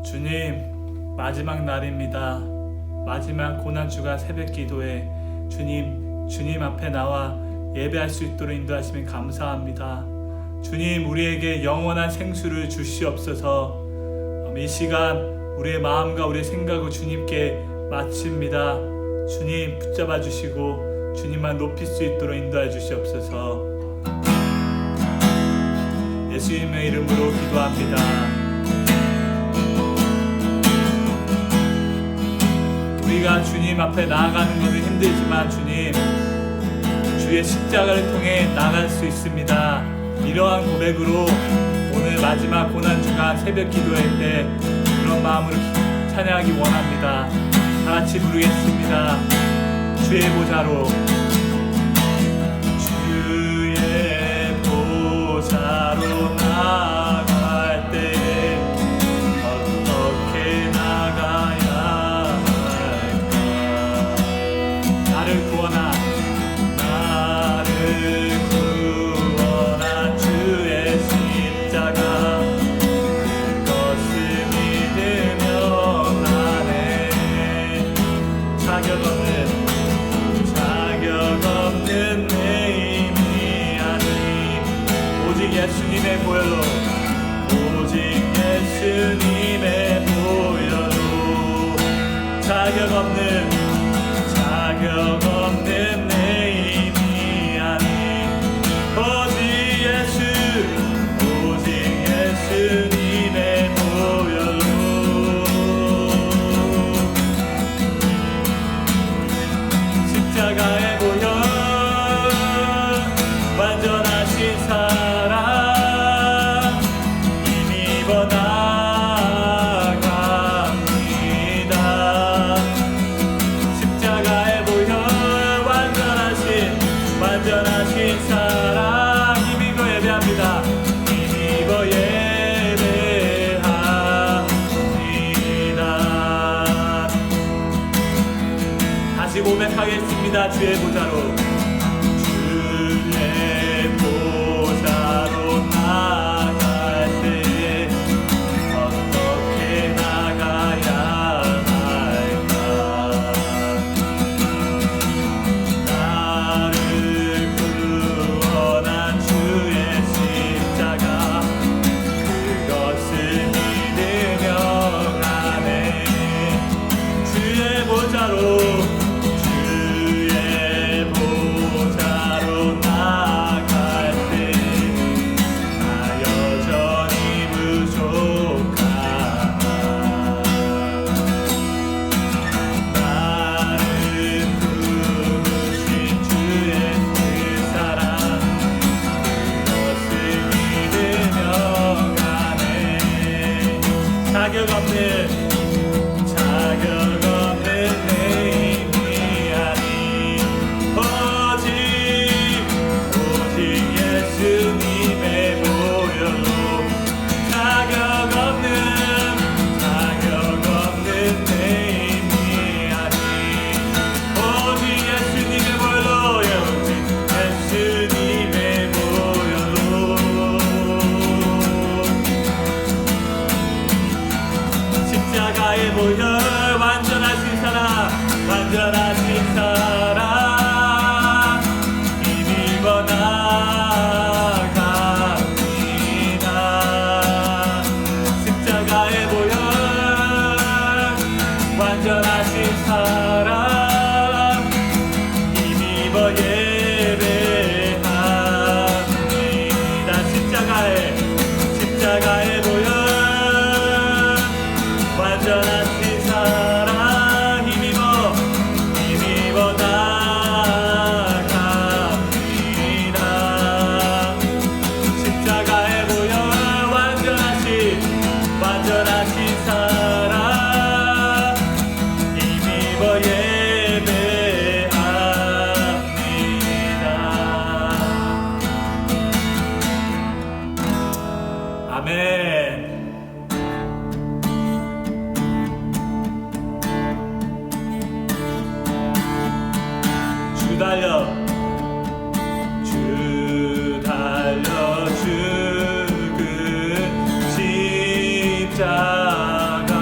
주님, 마지막 날입니다. 마지막 고난주간 새벽 기도에 주님 앞에 나와 예배할 수 있도록 인도하시면 감사합니다. 주님, 우리에게 영원한 생수를 주시옵소서. 이 시간 우리의 마음과 우리의 생각을 주님께 마칩니다. 주님 붙잡아 주시고 주님만 높일 수 있도록 인도해 주시옵소서. 예수님의 이름으로 기도합니다. 우리가 주님 앞에 나아가는 것은 힘들지만 주님, 주의 십자가를 통해 나아갈 수 있습니다. 이러한 고백으로 오늘 마지막 고난주간 새벽 기도할 때 그런 마음으로 찬양하기 원합니다. 다 같이 부르겠습니다. 주의 보좌로, 주의 보좌로 나아갈 때 어떻게 나가야 할까? 나를 구원한 주의 십자가, 그것을 믿으며 가네. 자격 없는 내 힘이 아닌 오직 예수님의 보혈로, 오직 예수님의 보혈로, 자격 없는 내 힘이 아닌 오직 예수님의 보혈로, 십자가의 보혈, 완전하신 사랑 힘입어 나갑니다. 십자가의 보혈, 완전하신 사랑 힘입어 예배합니다. 힘입어 예배합니다. 다시 고백하겠습니다. 주의 보좌로, 주의 보좌로 나갈 때 어떻게 나가야 할까? 나를 구원한 주의 십자가, 그것을 믿으며 가네. 주의 보좌로 나갈 때 나 여전히 부족하다. 나를 부르신 주의 그 사랑, 그것을 믿으며 가네. 자격 없는 내 힘이 아닌 오직 예수님의 보혈로, 자격 없는 내 힘이 아닌 오직 예수님의 보혈로, 오직 예수님의 보혈로, 십자가의 보혈, 완전하신 사랑 힘입어 나갑니다. 십자가의 보혈, 완전하신 사랑 힘입어 예배합니다. 십자가의 보혈, 완전하신 사랑 힘입어 나갑니다. 십자가의 보혈, 완전하신 사랑 힘입어 예배합니다. 아멘. 주 달려 죽은 십자가,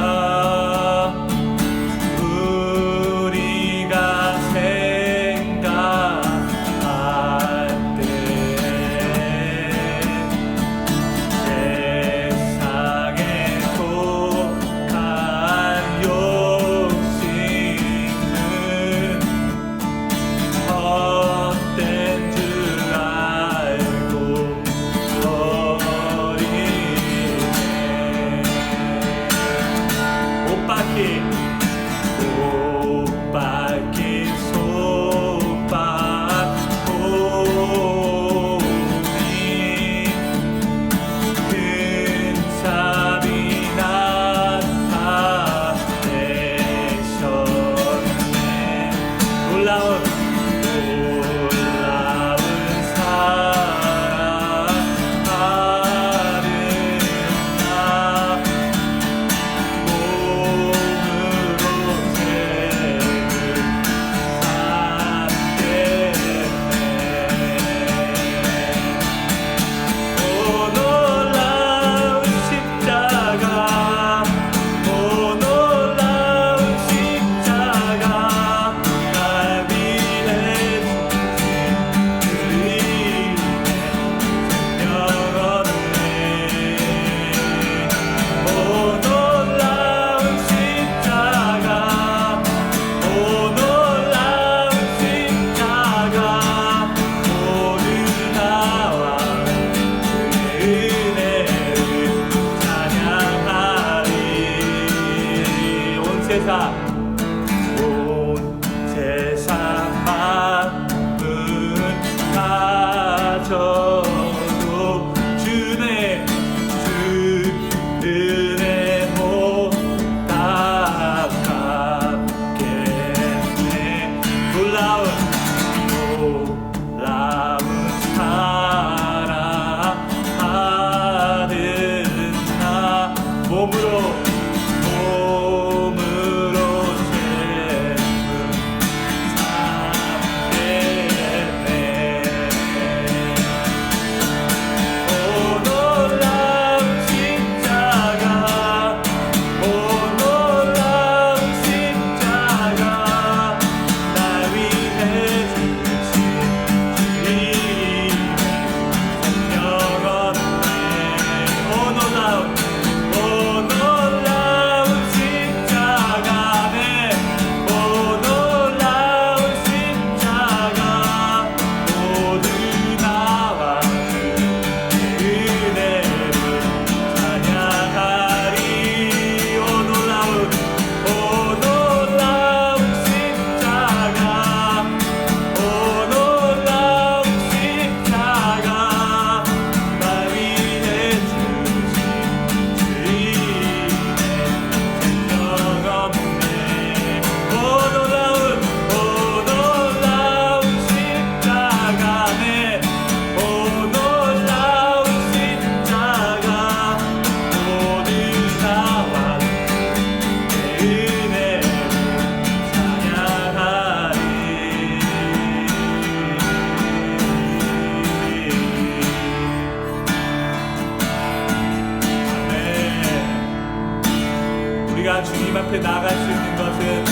우리가 주님 앞에 나아갈 수 있는 것은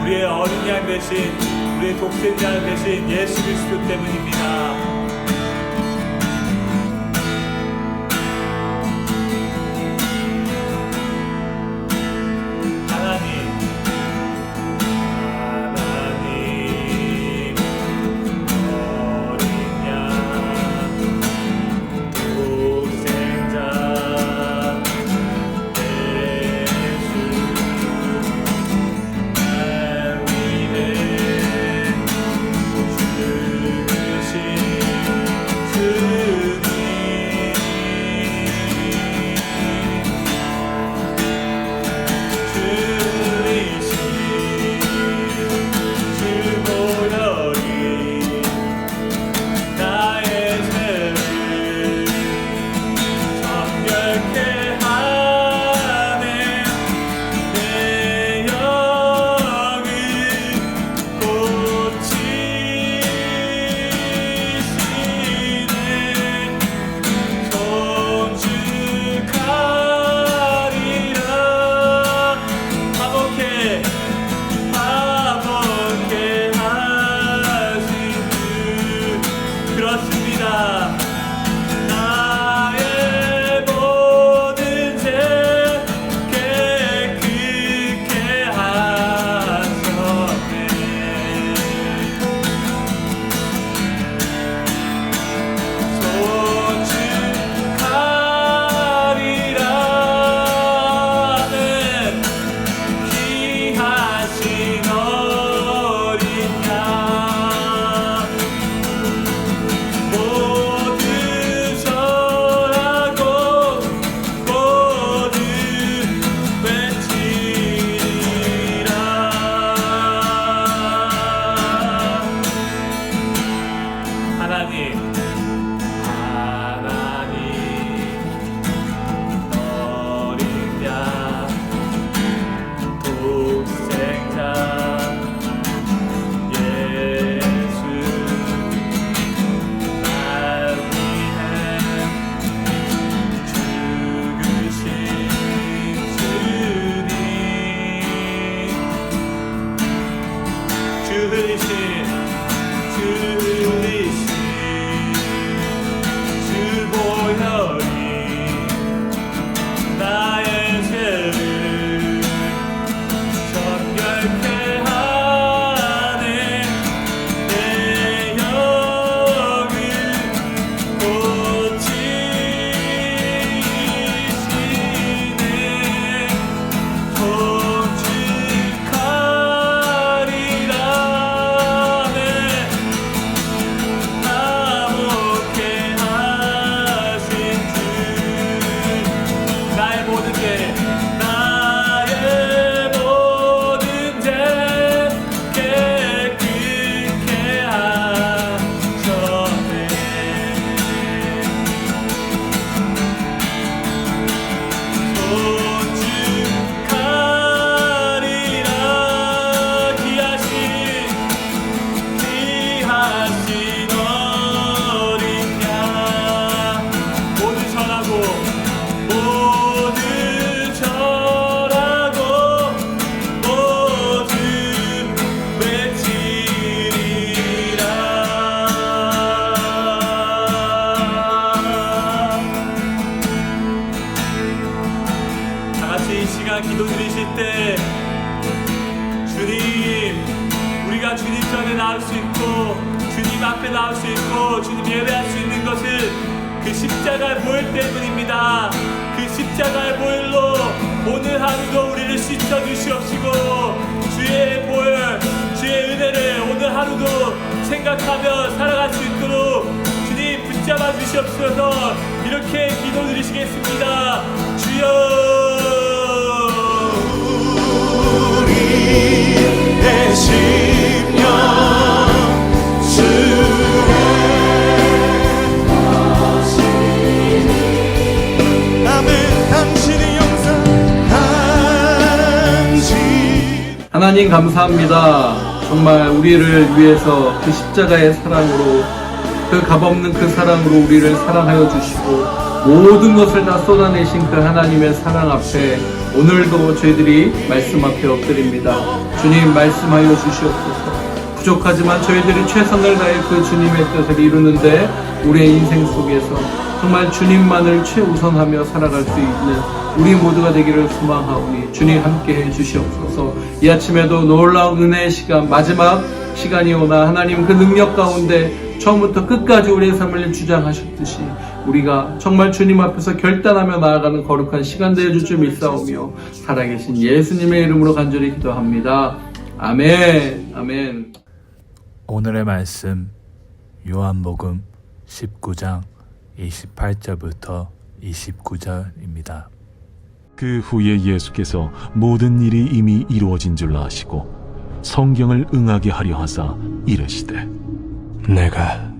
우리의 어린 양 대신, 우리의 독생자 대신 예수 그리스도 때문입니다. 기도 드리실 때 주님, 우리가 주님 전에 나올 수 있고 주님 앞에 나올 수 있고 주님 예배할 수 있는 것은 그 십자가의 보혈 때문입니다. 그 십자가의 보혈로 오늘 하루도 우리를 씻어 주시옵시고 주의 보혈, 주의 은혜를 오늘 하루도 생각하며 살아갈 수 있도록 주님 붙잡아 주시옵소서. 이렇게 기도 드리시겠습니다. 주여, 내 심령 주의 것이니 남은 당신의 영상 당신. 하나님 감사합니다. 정말 우리를 위해서 그 십자가의 사랑으로, 그 값없는 그 사랑으로 우리를 사랑하여 주시고 모든 것을 다 쏟아내신 그 하나님의 사랑 앞에 오늘도 저희들이 말씀 앞에 엎드립니다. 주님 말씀하여 주시옵소서. 부족하지만 저희들이 최선을 다해 그 주님의 뜻을 이루는데 우리의 인생 속에서 정말 주님만을 최우선하며 살아갈 수 있는 우리 모두가 되기를 소망하오니 주님 함께해 주시옵소서. 이 아침에도 놀라운 은혜의 시간, 마지막 시간이 오나 하나님 그 능력 가운데 처음부터 끝까지 우리의 삶을 주장하셨듯이 우리가 정말 주님 앞에서 결단하며 나아가는 거룩한 시간 되어줄 줄 믿사오며 살아계신 예수님의 이름으로 간절히 기도합니다. 아멘. 아멘. 오늘의 말씀 요한복음 19장 28절부터 29절입니다. 그 후에 예수께서 모든 일이 이미 이루어진 줄 아시고 성경을 응하게 하려 하사 이르시되 내가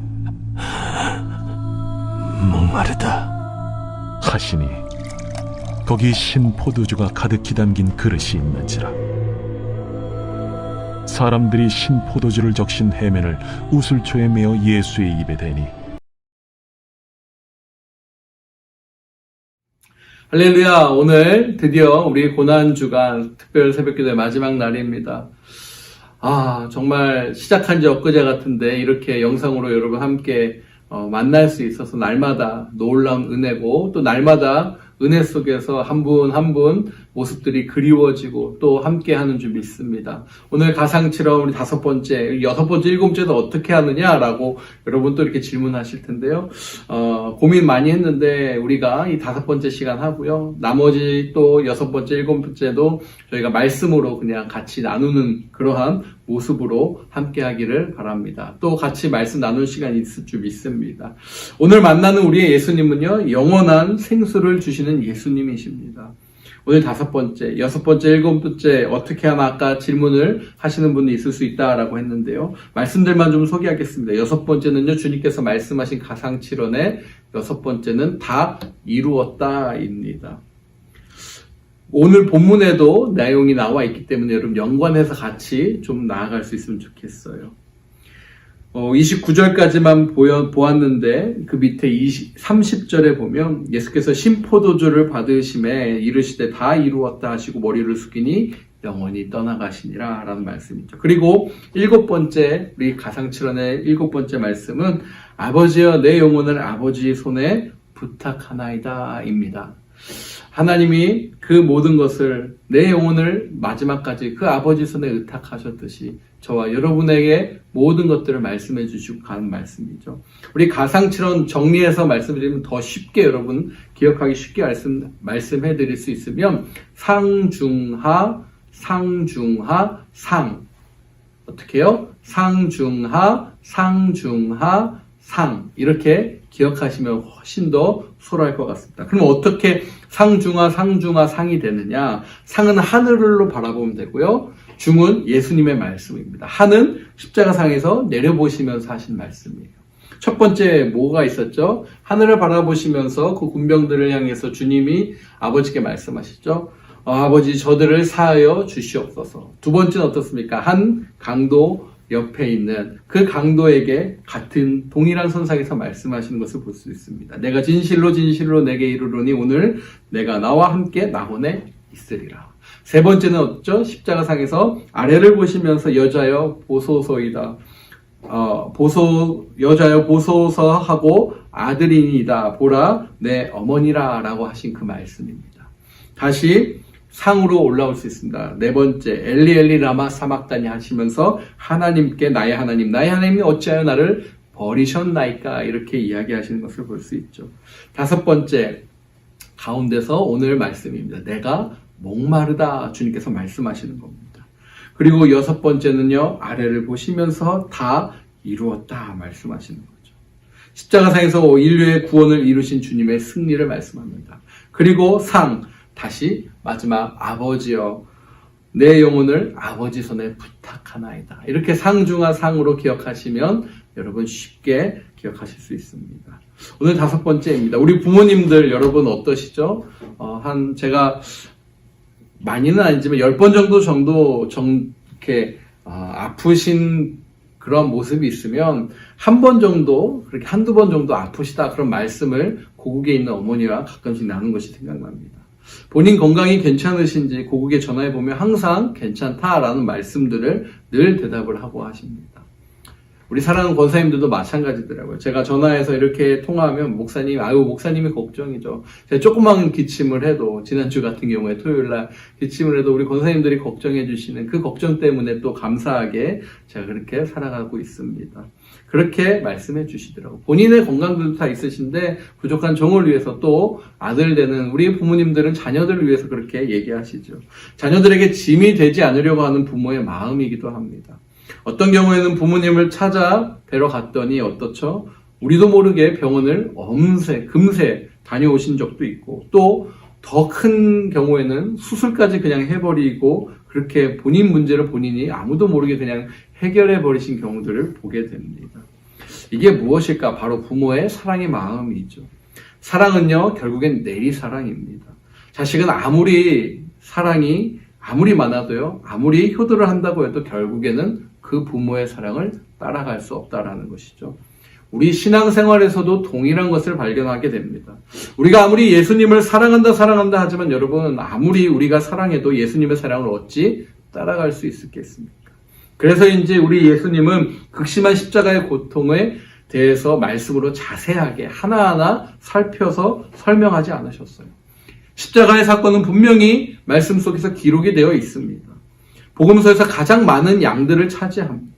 목마르다 하시니 거기 신 포도주가 가득히 담긴 그릇이 있는지라. 사람들이 신 포도주를 적신 해면을 우슬초에 메어 예수의 입에 대니 할렐루야. 오늘 드디어 우리 고난주간 특별 새벽기도의 마지막 날입니다. 정말 시작한 지 엊그제 같은데 이렇게 영상으로 여러분 함께 만날 수 있어서 날마다 놀라운 은혜고 또 날마다 은혜 속에서 한 분 한 분 모습들이 그리워지고 또 함께하는 줄 믿습니다. 오늘 가상처럼 우리 5번째, 6번째, 7번째도 어떻게 하느냐라고 여러분 또 이렇게 질문하실 텐데요. 고민 많이 했는데 우리가 이 5번째 시간 하고요. 나머지 또 6번째, 7번째도 저희가 말씀으로 그냥 같이 나누는 그러한 모습으로 함께 하기를 바랍니다. 또 같이 말씀 나눌 시간이 있을 줄 믿습니다. 오늘 만나는 우리의 예수님은요, 영원한 생수를 주시는 예수님이십니다. 오늘 5번째, 6번째, 7번째 어떻게 하나 아까 질문을 하시는 분이 있을 수 있다라고 했는데요. 말씀들만 좀 소개하겠습니다. 6번째는요, 주님께서 말씀하신 가상칠언의 6번째는 다 이루었다입니다. 오늘 본문에도 내용이 나와 있기 때문에 여러분 연관해서 같이 좀 나아갈 수 있으면 좋겠어요. 29절까지만 보았는데 그 밑에 30절에 보면 예수께서 신포도주를 받으심에 이르시되 다 이루었다 하시고 머리를 숙이니 영원히 떠나가시니라 라는 말씀이죠. 그리고 7번째 우리 가상칠언의 7번째 말씀은 아버지여 내 영혼을 아버지 손에 부탁하나이다 입니다. 하나님이 그 모든 것을 내 영혼을 마지막까지 그 아버지 손에 의탁하셨듯이 저와 여러분에게 모든 것들을 말씀해 주시고 가는 말씀이죠. 우리 가상처럼 정리해서 말씀드리면 더 쉽게 여러분 기억하기 쉽게 말씀해 드릴 수 있으면 상중하, 상중하, 상. 어떻게 해요? 상중하, 상중하, 상. 이렇게 기억하시면 훨씬 더 수월할 것 같습니다. 그럼 어떻게 상중하, 상중하, 상이 되느냐? 상은 하늘로 바라보면 되고요. 중은 예수님의 말씀입니다. 하는 십자가상에서 내려보시면서 하신 말씀이에요. 첫 번째 뭐가 있었죠? 하늘을 바라보시면서 그 군병들을 향해서 주님이 아버지께 말씀하시죠. 아버지 저들을 사하여 주시옵소서. 두 번째는 어떻습니까? 한 강도 옆에 있는 그 강도에게 같은 동일한 선상에서 말씀하시는 것을 볼 수 있습니다. 내가 진실로 진실로 내게 이르노니 오늘 내가 나와 함께 낙원에 있으리라. 세 번째는 어쩌? 십자가상에서 아래를 보시면서 여자여 보소서이다. 여자여 보소서 하고 아들이니이다. 보라 내 어머니라 라고 하신 그 말씀입니다. 다시 상으로 올라올 수 있습니다. 네 번째, 엘리 엘리 라마 사막다니 하시면서 하나님께 나의 하나님이 어찌하여 나를 버리셨나이까 이렇게 이야기하시는 것을 볼 수 있죠. 다섯 번째, 가운데서 오늘 말씀입니다. 내가 목마르다 주님께서 말씀하시는 겁니다. 그리고 여섯 번째는요, 아래를 보시면서 다 이루었다 말씀하시는 거죠. 십자가상에서 인류의 구원을 이루신 주님의 승리를 말씀합니다. 그리고 상, 다시 마지막 아버지여 내 영혼을 아버지 손에 부탁하나이다. 이렇게 상중하 상으로 기억하시면 여러분 쉽게 기억하실 수 있습니다. 오늘 다섯 번째입니다. 우리 부모님들 여러분 어떠시죠? 제가 많이는 아니지만 10번 정도 이렇게 아프신 그런 모습이 있으면 한 번 정도, 그렇게 한두 번 정도 아프시다 그런 말씀을 고국에 있는 어머니와 가끔씩 나눈 것이 생각납니다. 본인 건강이 괜찮으신지 고국에 전화해보면 항상 괜찮다라는 말씀들을 늘 대답을 하고 하십니다. 우리 사랑하는 권사님들도 마찬가지더라고요. 제가 전화해서 이렇게 통화하면 목사님이 걱정이죠. 제가 조그만 기침을 해도, 지난주 같은 경우에 토요일날 기침을 해도 우리 권사님들이 걱정해 주시는 그 걱정 때문에 또 감사하게 제가 그렇게 살아가고 있습니다. 그렇게 말씀해 주시더라고요. 본인의 건강들도 다 있으신데 부족한 종을 위해서 또 아들 되는 우리 부모님들은 자녀들을 위해서 그렇게 얘기하시죠. 자녀들에게 짐이 되지 않으려고 하는 부모의 마음이기도 합니다. 어떤 경우에는 부모님을 찾아 뵈러 갔더니 어떻죠? 우리도 모르게 병원을 금세 다녀오신 적도 있고, 또 더 큰 경우에는 수술까지 그냥 해버리고 그렇게 본인 문제를 본인이 아무도 모르게 그냥 해결해 버리신 경우들을 보게 됩니다. 이게 무엇일까? 바로 부모의 사랑의 마음이죠. 사랑은요, 결국엔 내리사랑입니다. 자식은 사랑이 아무리 많아도요, 아무리 효도를 한다고 해도 결국에는 그 부모의 사랑을 따라갈 수 없다라는 것이죠. 우리 신앙생활에서도 동일한 것을 발견하게 됩니다. 우리가 아무리 예수님을 사랑한다 하지만 여러분, 아무리 우리가 사랑해도 예수님의 사랑을 어찌 따라갈 수 있겠습니까? 그래서 이제 우리 예수님은 극심한 십자가의 고통에 대해서 말씀으로 자세하게 하나하나 살펴서 설명하지 않으셨어요. 십자가의 사건은 분명히 말씀 속에서 기록이 되어 있습니다. 복음서에서 가장 많은 양들을 차지합니다.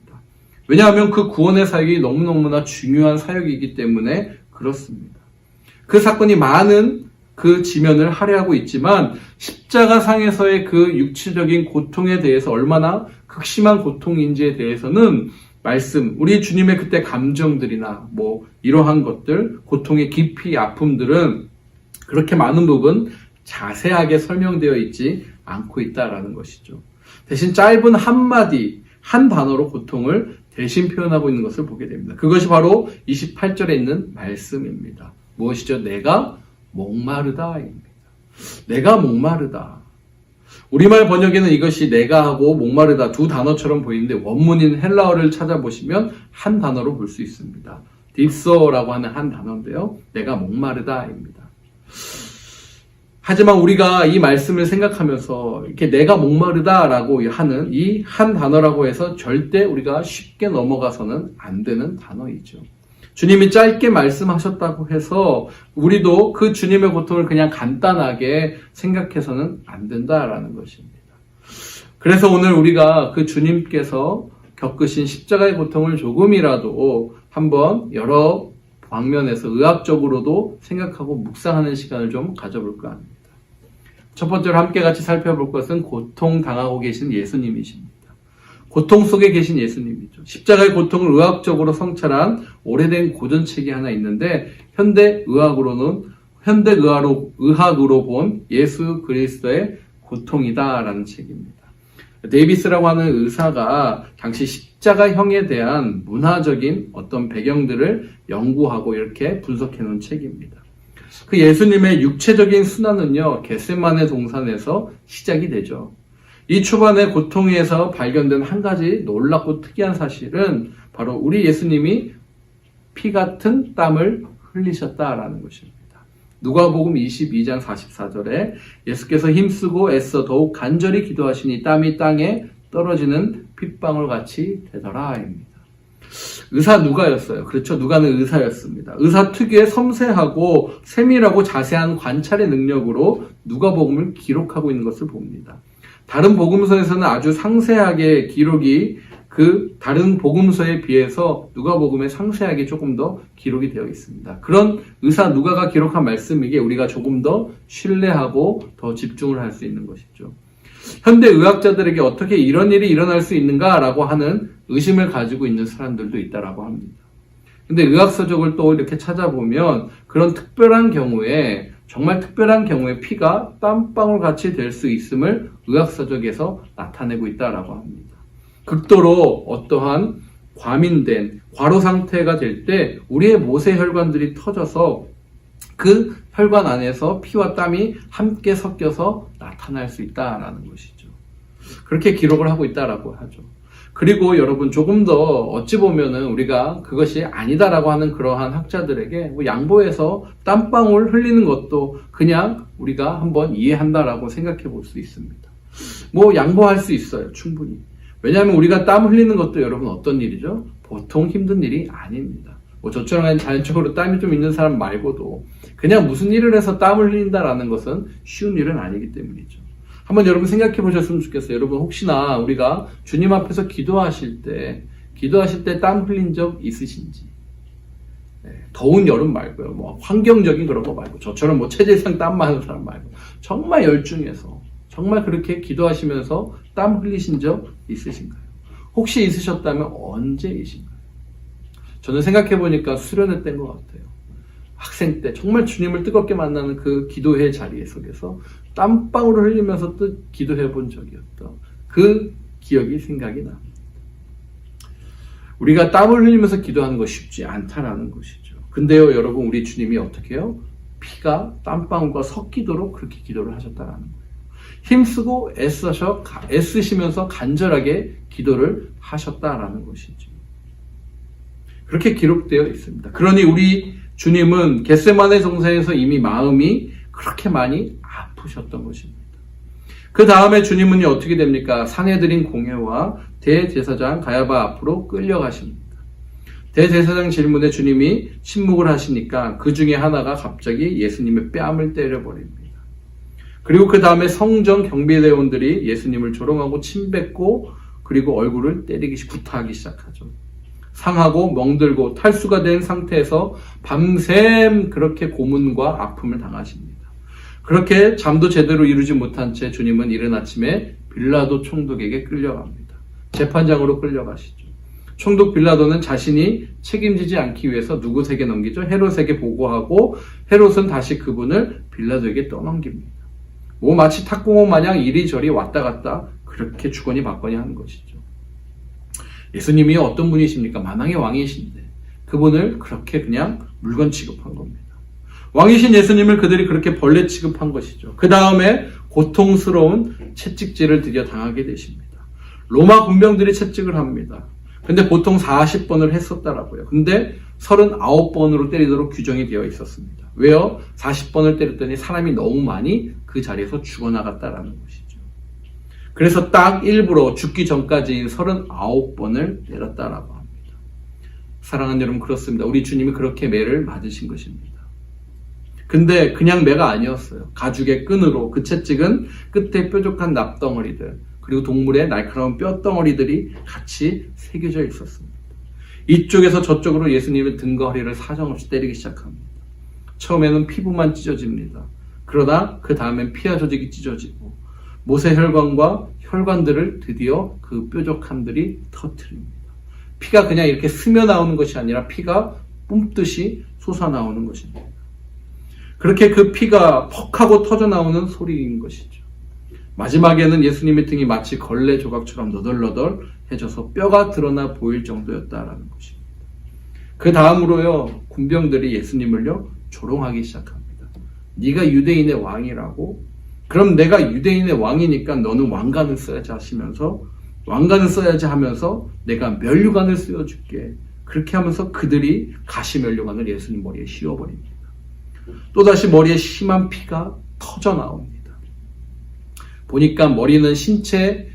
왜냐하면 그 구원의 사역이 너무너무나 중요한 사역이기 때문에 그렇습니다. 그 사건이 많은 그 지면을 할애하고 있지만 십자가 상에서의 그 육체적인 고통에 대해서 얼마나 극심한 고통인지에 대해서는 우리 주님의 그때 감정들이나 이러한 것들, 고통의 깊이, 아픔들은 그렇게 많은 부분 자세하게 설명되어 있지 않고 있다라는 것이죠. 대신 짧은 한마디, 한 단어로 고통을 대신 표현하고 있는 것을 보게 됩니다. 그것이 바로 28절에 있는 말씀입니다. 무엇이죠? 내가 목마르다입니다. 내가 목마르다. 우리말 번역에는 이것이 내가 하고 목마르다 두 단어처럼 보이는데 원문인 헬라어를 찾아보시면 한 단어로 볼 수 있습니다. 딥소라고 하는 한 단어인데요. 내가 목마르다입니다. 하지만 우리가 이 말씀을 생각하면서 이렇게 내가 목마르다라고 하는 이 한 단어라고 해서 절대 우리가 쉽게 넘어가서는 안 되는 단어이죠. 주님이 짧게 말씀하셨다고 해서 우리도 그 주님의 고통을 그냥 간단하게 생각해서는 안 된다라는 것입니다. 그래서 오늘 우리가 그 주님께서 겪으신 십자가의 고통을 조금이라도 한번 여러 방면에서 의학적으로도 생각하고 묵상하는 시간을 좀 가져볼까 합니다. 첫 번째로 함께 같이 살펴볼 것은 고통당하고 계신 예수님이십니다. 고통 속에 계신 예수님이죠. 십자가의 고통을 의학적으로 성찰한 오래된 고전책이 하나 있는데 현대의학으로 본 예수 그리스도의 고통이다라는 책입니다. 데이비스라고 하는 의사가 당시 십자가형에 대한 문화적인 어떤 배경들을 연구하고 이렇게 분석해 놓은 책입니다. 그 예수님의 육체적인 순환은요, 겟세마네 동산에서 시작이 되죠. 이 초반의 고통에서 발견된 한 가지 놀랍고 특이한 사실은 바로 우리 예수님이 피 같은 땀을 흘리셨다라는 것입니다. 누가복음 22장 44절에 예수께서 힘쓰고 애써 더욱 간절히 기도하시니 땀이 땅에 떨어지는 핏방울 같이 되더라입니다. 의사 누가였어요. 그렇죠. 누가는 의사였습니다. 의사 특유의 섬세하고 세밀하고 자세한 관찰의 능력으로 누가복음을 기록하고 있는 것을 봅니다. 다른 복음서에서는 아주 상세하게 기록이 그 다른 복음서에 비해서 누가복음에 상세하게 조금 더 기록이 되어 있습니다. 그런 의사 누가가 기록한 말씀이기에 우리가 조금 더 신뢰하고 더 집중을 할 수 있는 것이죠. 현대 의학자들에게 어떻게 이런 일이 일어날 수 있는가라고 하는 의심을 가지고 있는 사람들도 있다라고 합니다. 근데 의학서적을 또 이렇게 찾아보면 그런 특별한 경우에 정말 특별한 경우에 피가 땀방울 같이 될 수 있음을 의학서적에서 나타내고 있다라고 합니다. 극도로 어떠한 과민된 과로 상태가 될 때 우리의 모세혈관들이 터져서 그 혈관 안에서 피와 땀이 함께 섞여서 나타날 수 있다라는 것이죠. 그렇게 기록을 하고 있다라고 하죠. 그리고 여러분 조금 더 어찌 보면은 우리가 그것이 아니다라고 하는 그러한 학자들에게 뭐 양보해서 땀방울 흘리는 것도 그냥 우리가 한번 이해한다라고 생각해 볼 수 있습니다. 뭐 양보할 수 있어요. 충분히. 왜냐하면 우리가 땀 흘리는 것도 여러분 어떤 일이죠? 보통 힘든 일이 아닙니다. 뭐 저처럼 자연적으로 땀이 좀 있는 사람 말고도 그냥 무슨 일을 해서 땀을 흘린다라는 것은 쉬운 일은 아니기 때문이죠. 한번 여러분 생각해 보셨으면 좋겠어요. 여러분 혹시나 우리가 주님 앞에서 기도하실 때 땀 흘린 적 있으신지. 더운 여름 말고요. 뭐 환경적인 그런 거 말고 저처럼 뭐 체질상 땀 많은 사람 말고 정말 열중해서 정말 그렇게 기도하시면서 땀 흘리신 적 있으신가요? 혹시 있으셨다면 언제이신가요? 저는 생각해 보니까 수련회 때인 것 같아요. 학생 때 정말 주님을 뜨겁게 만나는 그 기도회 자리에 속에서 땀방울을 흘리면서 또 기도해 본 적이었던 그 기억이 생각이 납니다. 우리가 땀을 흘리면서 기도하는 것이 쉽지 않다라는 것이죠. 근데요, 여러분, 우리 주님이 어떻게 해요? 피가 땀방울과 섞이도록 그렇게 기도를 하셨다라는 거예요. 힘쓰고 애쓰시면서 간절하게 기도를 하셨다라는 것이죠. 그렇게 기록되어 있습니다. 그러니 우리 주님은 겟세마네 동산에서 이미 마음이 그렇게 많이 아프셨던 것입니다. 그 다음에 주님은 어떻게 됩니까? 사내들인 공회와 대제사장 가야바 앞으로 끌려가십니다. 대제사장 질문에 주님이 침묵을 하시니까 그 중에 하나가 갑자기 예수님의 뺨을 때려버립니다. 그리고 그 다음에 성전 경비대원들이 예수님을 조롱하고 침뱉고 그리고 얼굴을 때리기 구타하기 시작하죠. 상하고 멍들고 탈수가 된 상태에서 밤샘 그렇게 고문과 아픔을 당하십니다. 그렇게 잠도 제대로 이루지 못한 채 주님은 이른 아침에 빌라도 총독에게 끌려갑니다. 재판장으로 끌려가시죠. 총독 빌라도는 자신이 책임지지 않기 위해서 누구에게 넘기죠? 헤롯에게 보고하고 헤롯은 다시 그분을 빌라도에게 떠넘깁니다. 뭐 마치 탁구공 마냥 이리저리 왔다 갔다 그렇게 주거니 받거니 하는 것이죠. 예수님이 어떤 분이십니까? 만왕의 왕이신데 그분을 그렇게 그냥 물건 취급한 겁니다. 왕이신 예수님을 그들이 그렇게 벌레 취급한 것이죠. 그 다음에 고통스러운 채찍질을 드디어 당하게 되십니다. 로마 군병들이 채찍을 합니다. 근데 보통 40번을 했었다라고요. 근데 39번으로 때리도록 규정이 되어 있었습니다. 왜요? 40번을 때렸더니 사람이 너무 많이 그 자리에서 죽어나갔다라는 것이죠. 그래서 딱 일부러 죽기 전까지 39번을 때렸다라고 합니다. 사랑하는 여러분, 그렇습니다. 우리 주님이 그렇게 매를 맞으신 것입니다. 근데 그냥 매가 아니었어요. 가죽의 끈으로 그 채찍은 끝에 뾰족한 납덩어리들 그리고 동물의 날카로운 뼈덩어리들이 같이 새겨져 있었습니다. 이쪽에서 저쪽으로 예수님의 등과 허리를 사정없이 때리기 시작합니다. 처음에는 피부만 찢어집니다. 그러다 그 다음엔 피하 조직이 찢어지고 모세혈관과 혈관들을 드디어 그 뾰족함들이 터뜨립니다. 피가 그냥 이렇게 스며 나오는 것이 아니라 피가 뿜듯이 솟아나오는 것입니다. 그렇게 그 피가 퍽하고 터져나오는 소리인 것이죠. 마지막에는 예수님의 등이 마치 걸레 조각처럼 너덜너덜해져서 뼈가 드러나 보일 정도였다라는 것입니다. 그 다음으로요, 군병들이 예수님을요 조롱하기 시작합니다. 네가 유대인의 왕이라고? 그럼 내가 유대인의 왕이니까 너는 왕관을 써야지 하시면서 왕관을 써야지 하면서 내가 면류관을 씌워줄게. 그렇게 하면서 그들이 가시 면류관을 예수님 머리에 씌워버립니다. 또다시 머리에 심한 피가 터져 나옵니다. 보니까 머리는 신체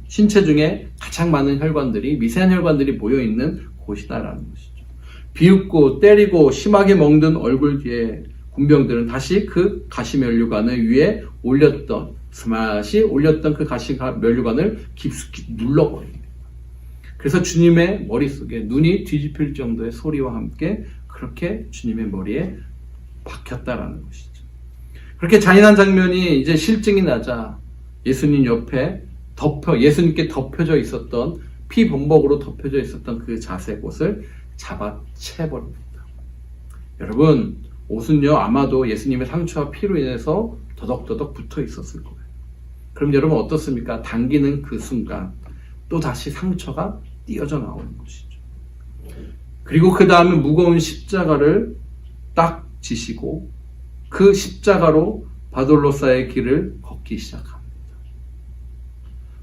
중에 가장 많은 혈관들이, 미세한 혈관들이 모여있는 곳이다라는 것이죠. 비웃고 때리고 심하게 멍든 얼굴 뒤에 군병들은 다시 그 가시 면류관을 위에 올렸던 그 가시 면류관을 깊숙이 눌러버립니다. 그래서 주님의 머릿속에 눈이 뒤집힐 정도의 소리와 함께 그렇게 주님의 머리에 박혔다라는 것이죠. 그렇게 잔인한 장면이 이제 실증이 나자 예수님 옆에 예수님께 덮여져 있었던 피범벅으로 덮여져 있었던 그 자색 옷을 잡아채버립니다. 여러분, 옷은요 아마도 예수님의 상처와 피로 인해서 더덕더덕 붙어 있었을 거예요. 그럼 여러분 어떻습니까? 당기는 그 순간 또 다시 상처가 띄어져 나오는 것이죠. 그리고 그 다음에 무거운 십자가를 딱 지시고 그 십자가로 바돌로사의 길을 걷기 시작합니다.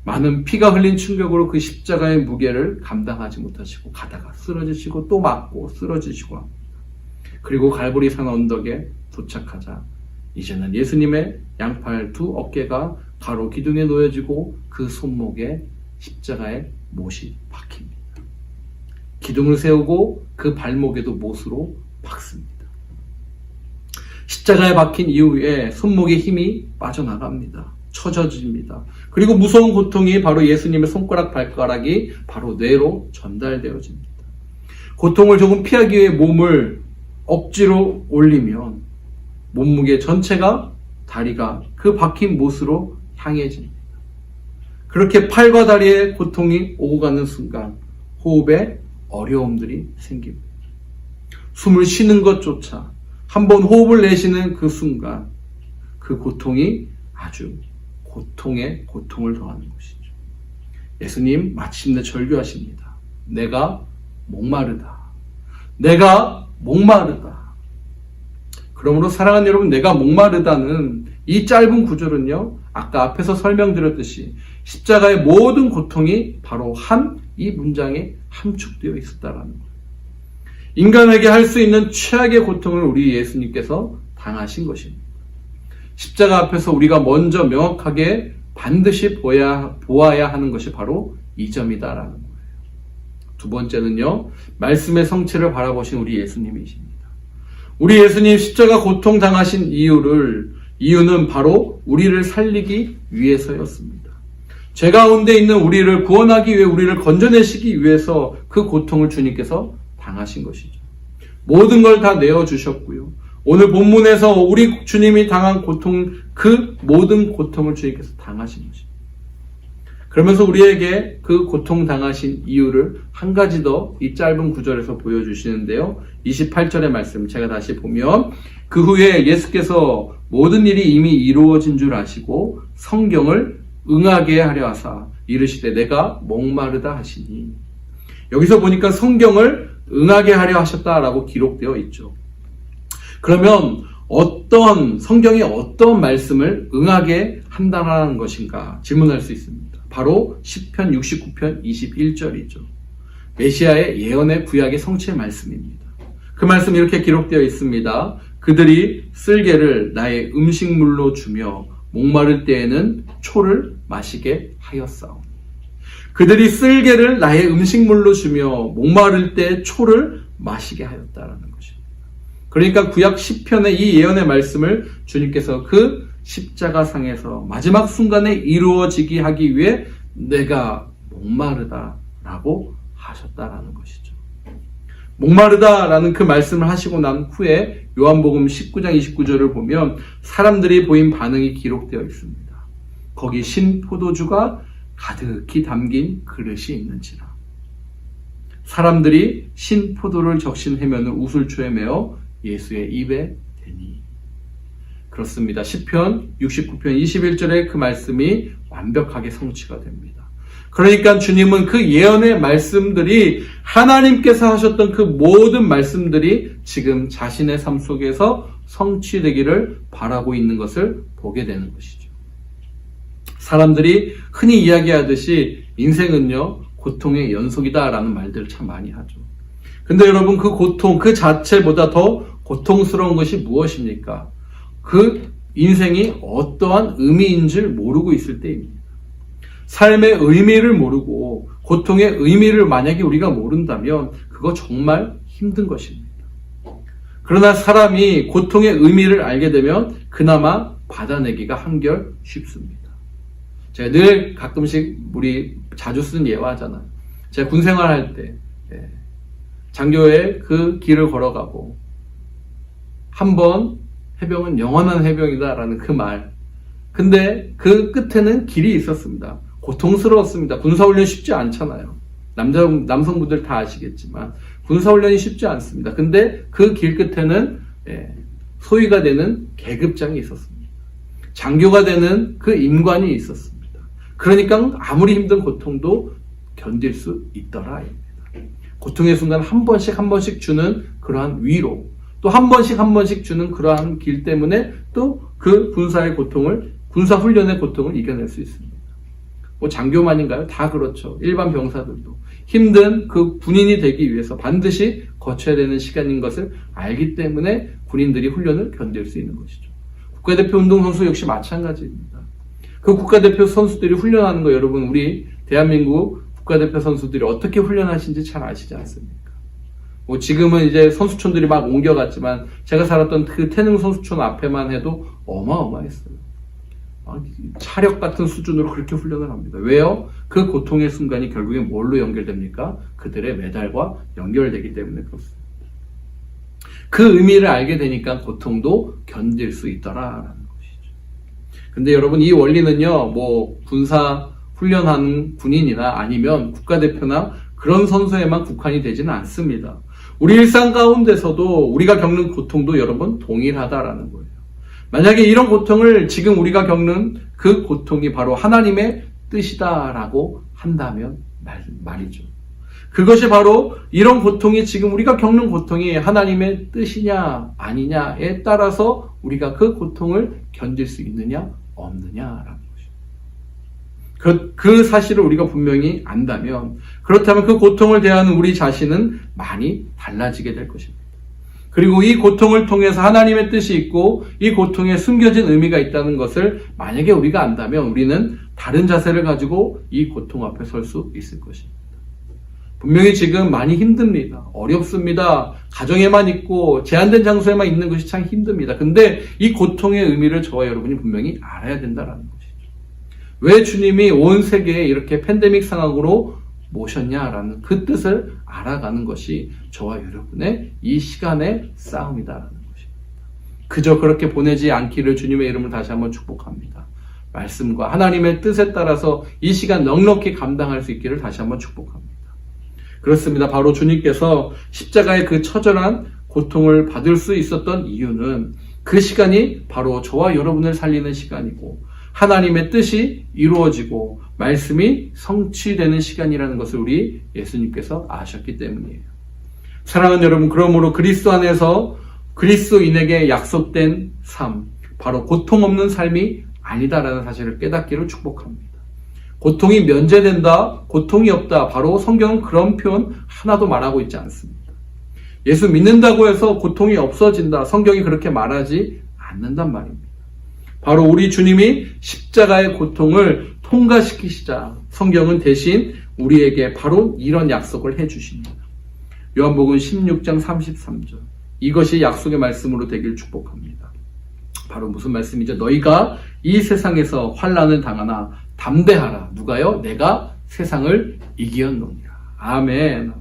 많은 피가 흘린 충격으로 그 십자가의 무게를 감당하지 못하시고 가다가 쓰러지시고 또 맞고 쓰러지시고 합니다. 그리고 갈보리산 언덕에 도착하자 이제는 예수님의 양팔 두 어깨가 가로 기둥에 놓여지고 그 손목에 십자가의 못이 박힙니다. 기둥을 세우고 그 발목에도 못으로 박습니다. 십자가에 박힌 이후에 손목에 힘이 빠져나갑니다. 처져집니다. 그리고 무서운 고통이 바로 예수님의 손가락 발가락이 바로 뇌로 전달되어집니다. 고통을 조금 피하기 위해 몸을 억지로 올리면 몸무게 전체가 다리가 그 박힌 못으로 향해집니다. 그렇게 팔과 다리에 고통이 오고 가는 순간 호흡에 어려움들이 생깁니다. 숨을 쉬는 것조차 한번 호흡을 내쉬는 그 순간 그 고통이 아주 고통에 고통을 더하는 것이죠. 예수님 마침내 절규하십니다. 내가 목마르다. 내가 목마르다. 그러므로 사랑하는 여러분, 내가 목마르다는 이 짧은 구절은요, 아까 앞에서 설명드렸듯이 십자가의 모든 고통이 바로 이 문장에 함축되어 있었다라는 거예요. 인간에게 할 수 있는 최악의 고통을 우리 예수님께서 당하신 것입니다. 십자가 앞에서 우리가 먼저 명확하게 반드시 보아야 하는 것이 바로 이 점이다라는 거예요. 두 번째는요, 말씀의 성취를 바라보신 우리 예수님이십니다. 우리 예수님 십자가 고통 당하신 이유는 바로 우리를 살리기 위해서였습니다. 죄 가운데 있는 우리를 구원하기 위해 우리를 건져내시기 위해서 그 고통을 주님께서 당하신 것이죠. 모든 걸 다 내어주셨고요. 오늘 본문에서 우리 주님이 당한 고통, 그 모든 고통을 주님께서 당하신 것입니다. 그러면서 우리에게 그 고통 당하신 이유를 한 가지 더 이 짧은 구절에서 보여주시는데요. 28절의 말씀 제가 다시 보면 그 후에 예수께서 모든 일이 이미 이루어진 줄 아시고 성경을 응하게 하려 하사 이르시되 내가 목마르다 하시니, 여기서 보니까 성경을 응하게 하려 하셨다라고 기록되어 있죠. 그러면 성경이 어떤 말씀을 응하게 한다는 것인가 질문할 수 있습니다. 바로 시편 69편 21절이죠. 메시아의 예언의 구약의 성취의 말씀입니다. 그 말씀 이렇게 기록되어 있습니다. 그들이 쓸개를 나의 음식물로 주며 목마를 때에는 초를 마시게 하였사오니. 그들이 쓸개를 나의 음식물로 주며 목마를 때 초를 마시게 하였다라는 것입니다. 그러니까 구약 시편의 이 예언의 말씀을 주님께서 그 십자가상에서 마지막 순간에 이루어지게 하기 위해 내가 목마르다라고 하셨다라는 것이죠. 목마르다라는 그 말씀을 하시고 난 후에 요한복음 19장 29절을 보면 사람들이 보인 반응이 기록되어 있습니다. 거기 신 포도주가 가득히 담긴 그릇이 있는지라. 사람들이 신 포도를 적신 해면을 우슬초에 메어 예수의 입에 대니. 그렇습니다. 시편 69편 21절에 그 말씀이 완벽하게 성취가 됩니다. 그러니까 주님은 그 예언의 말씀들이 하나님께서 하셨던 그 모든 말씀들이 지금 자신의 삶 속에서 성취되기를 바라고 있는 것을 보게 되는 것이죠. 사람들이 흔히 이야기하듯이 인생은요, 고통의 연속이다라는 말들을 참 많이 하죠. 근데 여러분, 그 고통 그 자체보다 더 고통스러운 것이 무엇입니까? 그 인생이 어떠한 의미인 줄 모르고 있을 때입니다. 삶의 의미를 모르고 고통의 의미를 만약에 우리가 모른다면 그거 정말 힘든 것입니다. 그러나 사람이 고통의 의미를 알게 되면 그나마 받아내기가 한결 쉽습니다. 제가 늘 가끔씩 우리 자주 쓰는 예화잖아요. 제가 군 생활할 때 장교의 그 길을 걸어가고 한번 해병은 영원한 해병이다라는 그 말. 근데 그 끝에는 길이 있었습니다. 고통스러웠습니다. 군사훈련 쉽지 않잖아요. 남성분들 다 아시겠지만 군사훈련이 쉽지 않습니다. 근데 그 길 끝에는 소위가 되는 계급장이 있었습니다. 장교가 되는 그 임관이 있었습니다. 그러니까 아무리 힘든 고통도 견딜 수 있더라. 고통의 순간 한 번씩 주는 그러한 위로, 또 한 번씩 주는 그러한 길 때문에 또 그 군사훈련의 고통을 이겨낼 수 있습니다. 뭐 장교만인가요? 다 그렇죠. 일반 병사들도 힘든 그 군인이 되기 위해서 반드시 거쳐야 되는 시간인 것을 알기 때문에 군인들이 훈련을 견딜 수 있는 것이죠. 국가대표 운동선수 역시 마찬가지입니다. 그 국가대표 선수들이 훈련하는 거 여러분 우리 대한민국 국가대표 선수들이 어떻게 훈련하신지 잘 아시지 않습니까? 뭐 지금은 이제 선수촌들이 막 옮겨갔지만 제가 살았던 그 태릉 선수촌 앞에만 해도 어마어마했어요. 차력 같은 수준으로 그렇게 훈련을 합니다. 왜요? 그 고통의 순간이 결국에 뭘로 연결됩니까? 그들의 메달과 연결되기 때문에 그렇습니다. 그 의미를 알게 되니까 고통도 견딜 수 있더라라는 것이죠. 근데 여러분 이 원리는요, 뭐 군사 훈련하는 군인이나 아니면 국가대표나 그런 선수에만 국한이 되지는 않습니다. 우리 일상 가운데서도 우리가 겪는 고통도 여러분 동일하다라는 거예요. 만약에 이런 고통을 지금 우리가 겪는 그 고통이 바로 하나님의 뜻이다라고 한다면 말이죠. 그것이 바로 이런 고통이 지금 우리가 겪는 고통이 하나님의 뜻이냐 아니냐에 따라서 우리가 그 고통을 견딜 수 있느냐 없느냐라는 것이죠. 그 사실을 우리가 분명히 안다면 그렇다면 그 고통을 대하는 우리 자신은 많이 달라지게 될 것입니다. 그리고 이 고통을 통해서 하나님의 뜻이 있고 이 고통에 숨겨진 의미가 있다는 것을 만약에 우리가 안다면 우리는 다른 자세를 가지고 이 고통 앞에 설 수 있을 것입니다. 분명히 지금 많이 힘듭니다. 어렵습니다. 가정에만 있고 제한된 장소에만 있는 것이 참 힘듭니다. 근데 이 고통의 의미를 저와 여러분이 분명히 알아야 된다는 것이죠. 왜 주님이 온 세계에 이렇게 팬데믹 상황으로 모셨냐라는 그 뜻을 알아가는 것이 저와 여러분의 이 시간의 싸움이다라는 것입니다. 그저 그렇게 보내지 않기를 주님의 이름을 다시 한번 축복합니다. 말씀과 하나님의 뜻에 따라서 이 시간 넉넉히 감당할 수 있기를 다시 한번 축복합니다. 그렇습니다. 바로 주님께서 십자가의 그 처절한 고통을 받을 수 있었던 이유는 그 시간이 바로 저와 여러분을 살리는 시간이고 하나님의 뜻이 이루어지고 말씀이 성취되는 시간이라는 것을 우리 예수님께서 아셨기 때문이에요. 사랑하는 여러분, 그러므로 그리스도 안에서 그리스도인에게 약속된 삶, 바로 고통 없는 삶이 아니다라는 사실을 깨닫기를 축복합니다. 고통이 면제된다, 고통이 없다, 바로 성경은 그런 표현 하나도 말하고 있지 않습니다. 예수 믿는다고 해서 고통이 없어진다, 성경이 그렇게 말하지 않는단 말입니다. 바로 우리 주님이 십자가의 고통을 통과시키시자 성경은 대신 우리에게 바로 이런 약속을 해주십니다. 요한복음 16장 33절, 이것이 약속의 말씀으로 되길 축복합니다. 바로 무슨 말씀이죠? 너희가 이 세상에서 환난을 당하나 담대하라. 누가요? 내가 세상을 이기었노니라. 아멘. 아멘.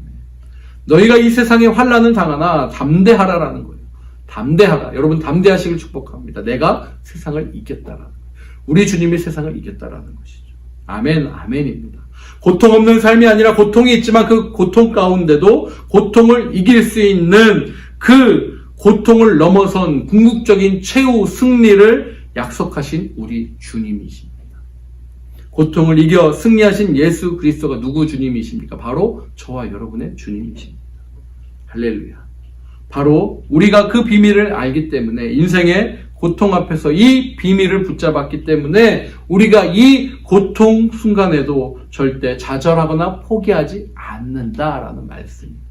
너희가 이 세상에 환난을 당하나 담대하라라는 거예요. 담대하라. 여러분 담대하시길 축복합니다. 내가 세상을 이겼다라는 거예요. 우리 주님이 세상을 이겼다라는 것이죠. 아멘. 아멘입니다. 고통 없는 삶이 아니라 고통이 있지만 그 고통 가운데도 고통을 이길 수 있는 그 고통을 넘어선 궁극적인 최후 승리를 약속하신 우리 주님이십니다. 고통을 이겨 승리하신 예수 그리스도가 누구 주님이십니까? 바로 저와 여러분의 주님이십니다. 할렐루야. 바로 우리가 그 비밀을 알기 때문에 인생의 고통 앞에서 이 비밀을 붙잡았기 때문에 우리가 이 고통 순간에도 절대 좌절하거나 포기하지 않는다라는 말씀입니다.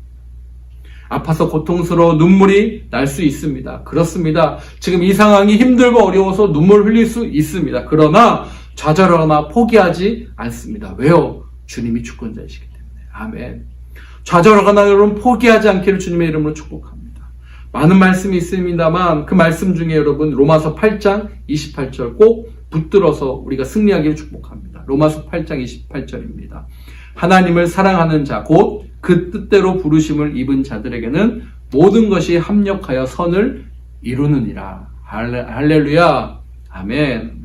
아파서 고통스러워 눈물이 날 수 있습니다. 그렇습니다. 지금 이 상황이 힘들고 어려워서 눈물 흘릴 수 있습니다. 그러나 좌절하거나 포기하지 않습니다. 왜요? 주님이 주권자이시기 때문에. 아멘. 좌절하거나 여러분 포기하지 않기를 주님의 이름으로 축복합니다. 많은 말씀이 있습니다만 그 말씀 중에 여러분 로마서 8장 28절 꼭 붙들어서 우리가 승리하기를 축복합니다. 로마서 8장 28절입니다. 하나님을 사랑하는 자 곧 그 뜻대로 부르심을 입은 자들에게는 모든 것이 합력하여 선을 이루느니라. 할렐루야. 아멘.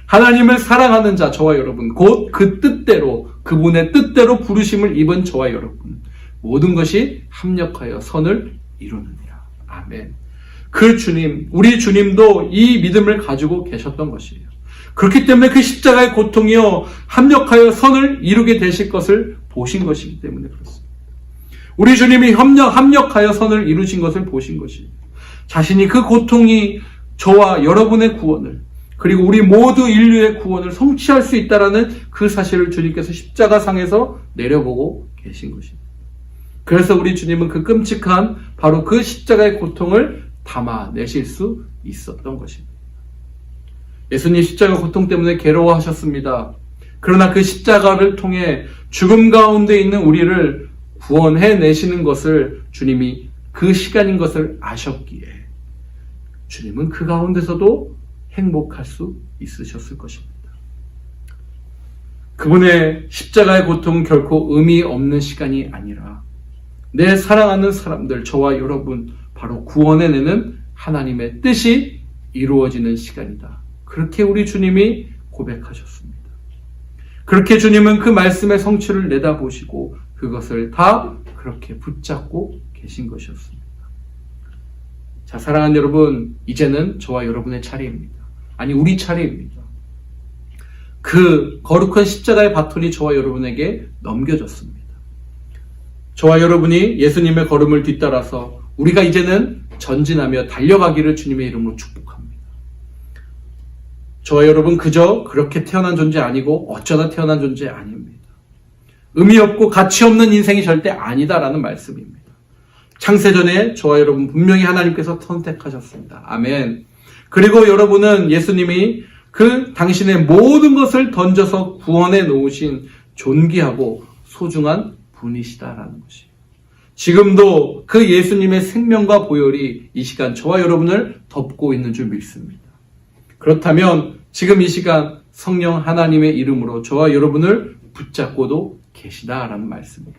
하나님을 사랑하는 자 저와 여러분 곧 그 뜻대로 그분의 뜻대로 부르심을 입은 저와 여러분 모든 것이 합력하여 선을 이루느니라. 아멘. 그 주님, 우리 주님도 이 믿음을 가지고 계셨던 것이에요. 그렇기 때문에 그 십자가의 고통이요 합력하여 선을 이루게 되실 것을 보신 것이기 때문에 그렇습니다. 우리 주님이 합력하여 선을 이루신 것을 보신 것이에요. 자신이 그 고통이 저와 여러분의 구원을 그리고 우리 모두 인류의 구원을 성취할 수 있다라는 그 사실을 주님께서 십자가상에서 내려보고 계신 것입니다. 그래서 우리 주님은 그 끔찍한 바로 그 십자가의 고통을 담아내실 수 있었던 것입니다. 예수님 십자가 고통 때문에 괴로워하셨습니다. 그러나 그 십자가를 통해 죽음 가운데 있는 우리를 구원해내시는 것을 주님이 그 시간인 것을 아셨기에 주님은 그 가운데서도 행복할 수 있으셨을 것입니다. 그분의 십자가의 고통은 결코 의미 없는 시간이 아니라 내 사랑하는 사람들, 저와 여러분 바로 구원해내는 하나님의 뜻이 이루어지는 시간이다. 그렇게 우리 주님이 고백하셨습니다. 그렇게 주님은 그 말씀의 성취를 내다보시고 그것을 다 그렇게 붙잡고 계신 것이었습니다. 자, 사랑하는 여러분, 이제는 저와 여러분의 차례입니다. 아니, 우리 차례입니다. 그 거룩한 십자가의 바톤이 저와 여러분에게 넘겨졌습니다. 저와 여러분이 예수님의 걸음을 뒤따라서 우리가 이제는 전진하며 달려가기를 주님의 이름으로 축복합니다. 저와 여러분 그저 그렇게 태어난 존재 아니고 어쩌다 태어난 존재 아닙니다. 의미 없고 가치 없는 인생이 절대 아니다라는 말씀입니다. 창세전에 저와 여러분 분명히 하나님께서 선택하셨습니다. 아멘. 그리고 여러분은 예수님이 그 당신의 모든 것을 던져서 구원해 놓으신 존귀하고 소중한 분이시다라는 것이에요. 지금도 그 예수님의 생명과 보혈이 이 시간 저와 여러분을 덮고 있는 줄 믿습니다. 그렇다면 지금 이 시간 성령 하나님의 이름으로 저와 여러분을 붙잡고도 계시다라는 말씀이에요.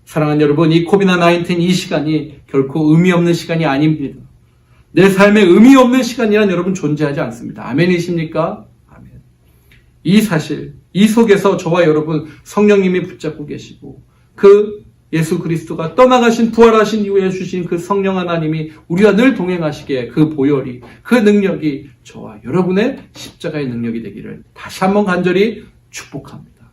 사랑하는 여러분, 이 코비드-19 이 시간이 결코 의미 없는 시간이 아닙니다. 내 삶에 의미 없는 시간이란 여러분 존재하지 않습니다. 아멘이십니까? 아멘. 이 사실, 이 속에서 저와 여러분 성령님이 붙잡고 계시고 그 예수 그리스도가 떠나가신 부활하신 이후에 주신 그 성령 하나님이 우리와 늘 동행하시기에 그 보혈이, 그 능력이 저와 여러분의 십자가의 능력이 되기를 다시 한번 간절히 축복합니다.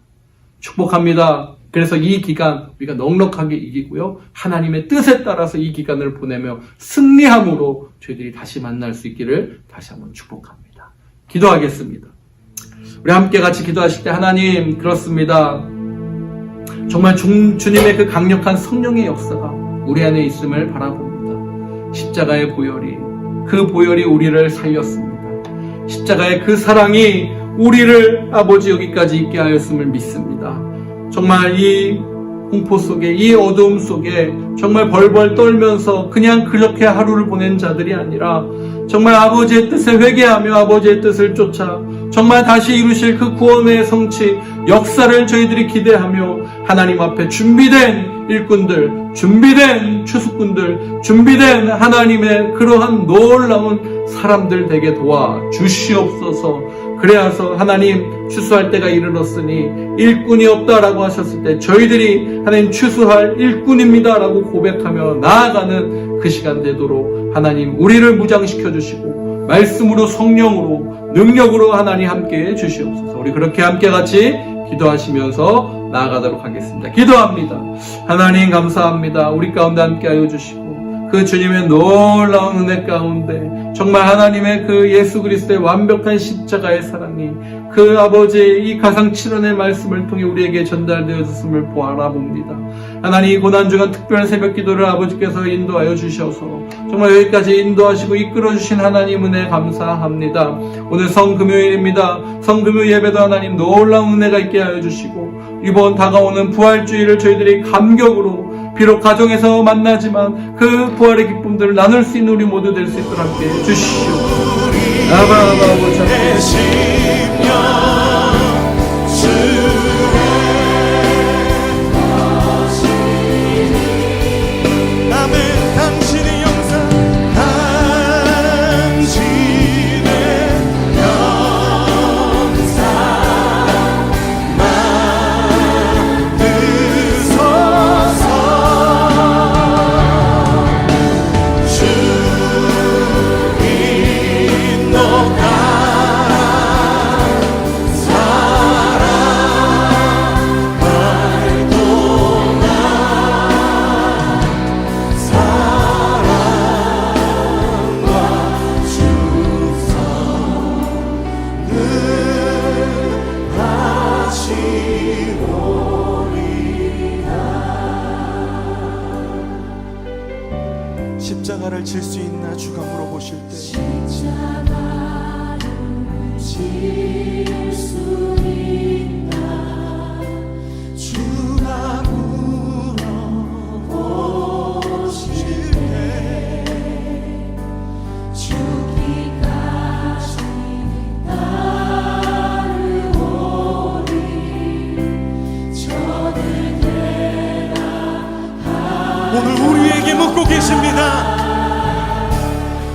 축복합니다. 그래서 이 기간 우리가 넉넉하게 이기고요. 하나님의 뜻에 따라서 이 기간을 보내며 승리함으로 저희들이 다시 만날 수 있기를 다시 한번 축복합니다. 기도하겠습니다. 우리 함께 같이 기도하실 때 하나님, 그렇습니다. 정말 주님의 그 강력한 성령의 역사가 우리 안에 있음을 바라봅니다. 십자가의 보혈이, 그 보혈이 우리를 살렸습니다. 십자가의 그 사랑이 우리를 아버지 여기까지 있게 하였음을 믿습니다. 정말 이 공포 속에, 이 어두움 속에 정말 벌벌 떨면서 그냥 그렇게 하루를 보낸 자들이 아니라 정말 아버지의 뜻에 회개하며 아버지의 뜻을 쫓아 정말 다시 이루실 그 구원의 성취 역사를 저희들이 기대하며 하나님 앞에 준비된 일꾼들, 준비된 추수꾼들, 준비된 하나님의 그러한 놀라운 사람들 되게 도와 주시옵소서. 그래야서 하나님 추수할 때가 이르렀으니 일꾼이 없다라고 하셨을 때 저희들이 하나님 추수할 일꾼입니다라고 고백하며 나아가는 그 시간 되도록 하나님 우리를 무장시켜 주시고 말씀으로 성령으로 능력으로 하나님 함께해 주시옵소서. 우리 그렇게 함께 같이 기도하시면서 나아가도록 하겠습니다. 기도합니다. 하나님 감사합니다. 우리 가운데 함께하여 주시고 그 주님의 놀라운 은혜 가운데 정말 하나님의 그 예수 그리스도의 완벽한 십자가의 사랑이 그 아버지의 이 가상칠언의 말씀을 통해 우리에게 전달되어졌음을 바라봅니다. 하나님 이 고난주간 특별한 새벽 기도를 아버지께서 인도하여 주셔서 정말 여기까지 인도하시고 이끌어주신 하나님 은혜 감사합니다. 오늘 성금요일입니다. 성금요 예배도 하나님 놀라운 은혜가 있게 하여 주시고 이번 다가오는 부활주의를 저희들이 감격으로 비록 가정에서 만나지만 그 부활의 기쁨들을 나눌 수 있는 우리 모두 될 수 있도록 함께 해주시오. 너 십자가를 질 수 있나 주가 물어보실 때 십자가를 질 수 있나 주가 물어보실 때 죽기까지 나를 오리 저들 오늘 우리에게 묻고 계십니다.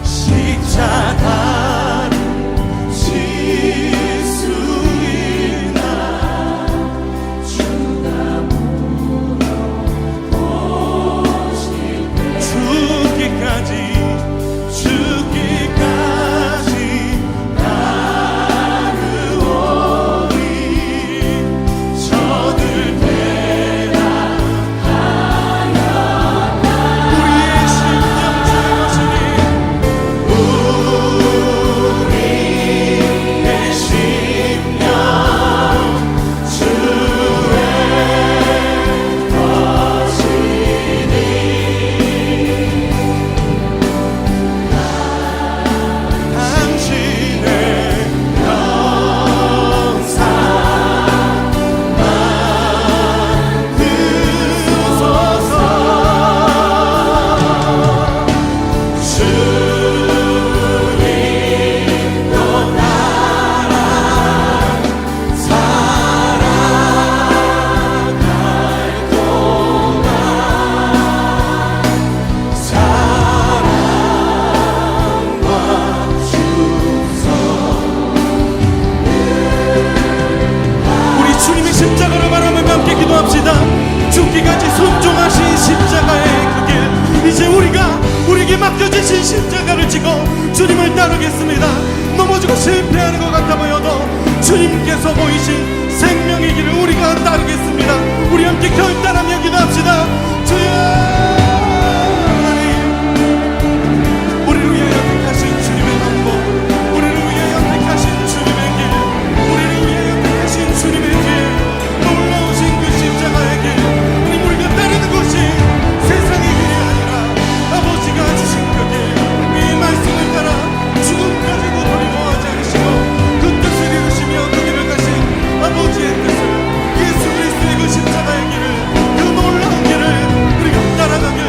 십자가를 질 수 있나 주가 물어보실 때 죽기까지 나를 오리 저들 우리의 심령 주시니 우리의 심령 주의 것이니 당신의 영상만 드소서 주님도 나랑 살아갈 동안 사랑과 충성 우리 주님의 십자가를 바라보며 함께 기도합시다. 죽기까지 순종하신 십자가의 그 길 이제 우리에게 맡겨주신 십자가를 지고 주님을 따르겠습니다. 넘어지고 실패하는 것 같아 보여도 주님께서 보이신 생명의 길을 우리가 따르겠습니다. 우리 함께 결단하며 기도합시다. 주여 하나님 우리를 위하여 택하신 주님의 방법 우리를 위하여 택하신 주님의 길 우리를 위하여 택하신 주님의 길 놀라우신 그 십자가의 길 우리가 따르는 것이 세상의 길이 아니라 아버지가 주신 그 길 이 말씀을 따라 죽음까지 고통이 모하지 않으시고 그 뜻을 이루시며 그 길을 가신 아버지의 뜻을 예수 그리스도의 그 십자가의 길을 그 놀라운 길을 우리가 따라가며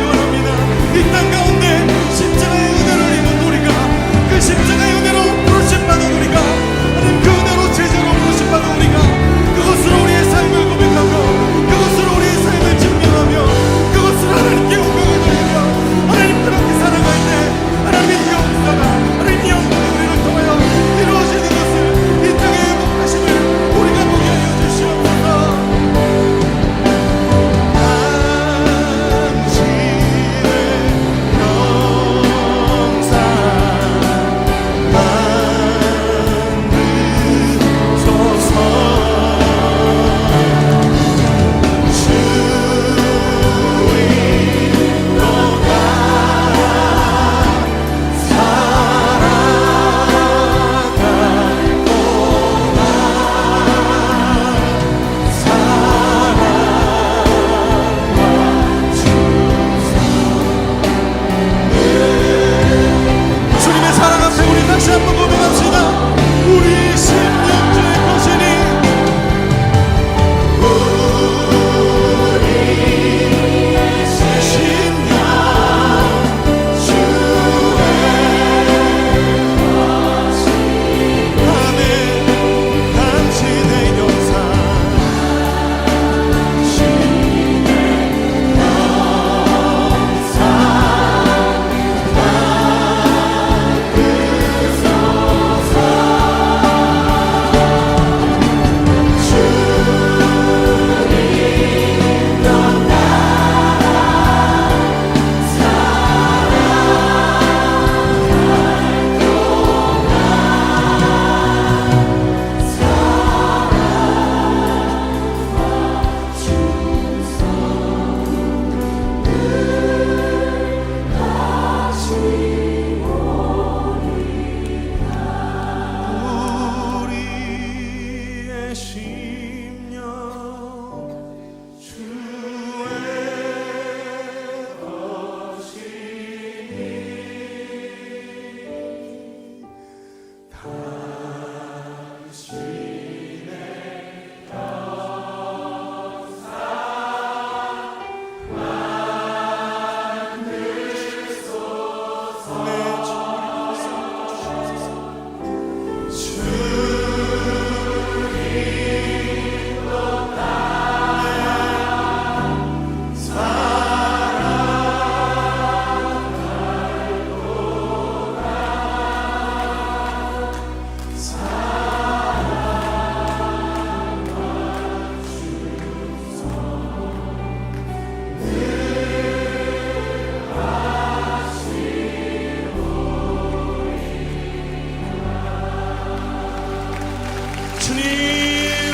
주님,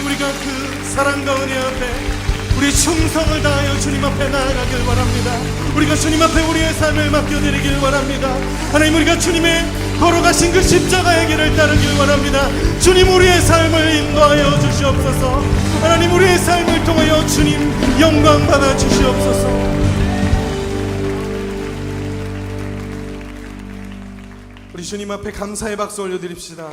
우리가 그 사랑과 은혜 앞에 우리 충성을 다하여 주님 앞에 나아가길 원합니다. 우리가 주님 앞에 우리의 삶을 맡겨드리길 원합니다. 하나님, 우리가 주님의 걸어가신 그 십자가의 길을 따르길 원합니다. 주님, 우리의 삶을 인도하여 주시옵소서. 하나님, 우리의 삶을 통하여 주님 영광 받아 주시옵소서. 우리 주님 앞에 감사의 박수 올려드립시다.